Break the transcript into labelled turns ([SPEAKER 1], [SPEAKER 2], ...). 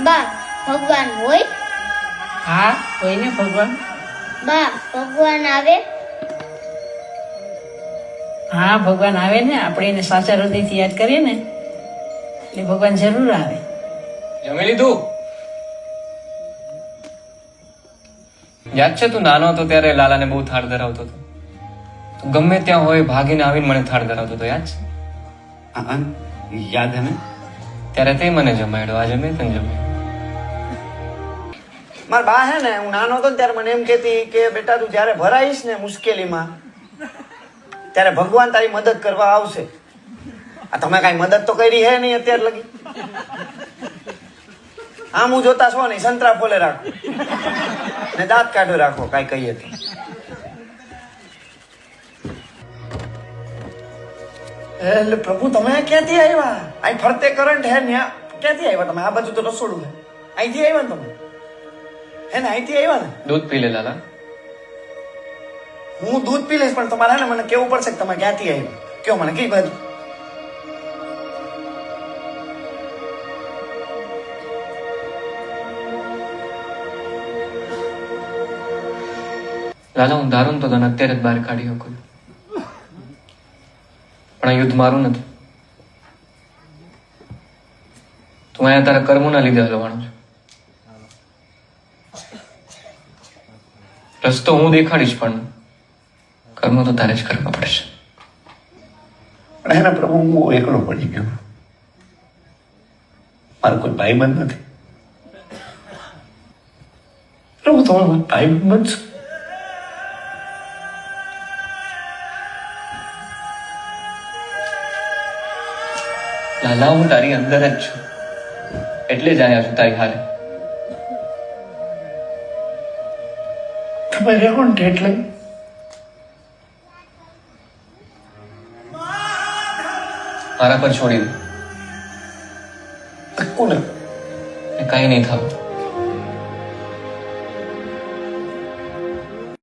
[SPEAKER 1] બા ભગવાન હોય?
[SPEAKER 2] હા હોય ને ભગવાન.
[SPEAKER 1] બા ભગવાન આવે?
[SPEAKER 2] હા ભગવાન આવે ને, આપણે એને સાચા હૃદયથી યાદ કરીએ ને એટલે ભગવાન જરૂર આવે.
[SPEAKER 3] જમી લીધું? યાદ છે તું નાનો હતો ત્યારે લાલાને બહુ થાળ ધરાવતો હતો? તું ગમે ત્યાં હોય ભાગીને આવીને મને થાળ ધરાવતો હતો, યાદ છે?
[SPEAKER 4] હા યાદ હે ને.
[SPEAKER 3] ત્યારે તે મને જમાડ્યો, આજે મેં તને જમાડ્યો.
[SPEAKER 4] મારા બા હે ને, હું નાનો હતો ને ત્યારે મને એમ કહેતી કે બેટા તું જ્યારે ભરાઈશ ને મુશ્કેલીમાં ત્યારે ભગવાન તારી મદદ કરવા આવશે. આ તમે કાંઈ મદદ તો કરી હે નહીં અત્યાર લગી. આમ હું જોતા છો નહીં, સંતરા ફોલે રાખો ને દાંત કાઢો રાખો, કાંઈ કહીએ તો. એટલે પ્રભુ તમે ક્યાંથી આવ્યા? અહીં ફરતે કરંટ હે ને, ક્યાંથી આવ્યા તમે? આ બાજુ તો રસોડું હે, અહીંથી આવ્યા ને તમે? હે ને અહીંથી આવ્યા ને?
[SPEAKER 3] દૂધ પી લે લાલા.
[SPEAKER 4] હું દૂધ પી લઈશ, પણ તમારે ને મને કેવું પડશે કે તમે ક્યાંથી આવ્યા. કયો મને કઈ બાજુ?
[SPEAKER 3] લાલા હું ધારું ને તો તને અત્યારે જ બહાર કાઢી શકું, પણ આ યુદ્ધ મારું નથી. તું અહીંયા તારા કર્મોના લીધે હલવાનો છે. રસ્તો હું દેખાડીશ પણ કર્મ તો તારે જ કરવા પડશે.
[SPEAKER 4] પણ એના પ્રભુ હું એકલો પડી ગયો. મારો કોઈ ભાઈબંધ નથી. પ્રભુ તમે મારા ભાઈબંધ બનશો.
[SPEAKER 3] લાલા હું તારી અંદર જ છું, એટલે જ આવ્યા છું તારી હારે.
[SPEAKER 4] તમે રહેવો ને એટલે
[SPEAKER 3] મારા પર છોડી દે,
[SPEAKER 4] કોને
[SPEAKER 3] કઈ નહીં થયું.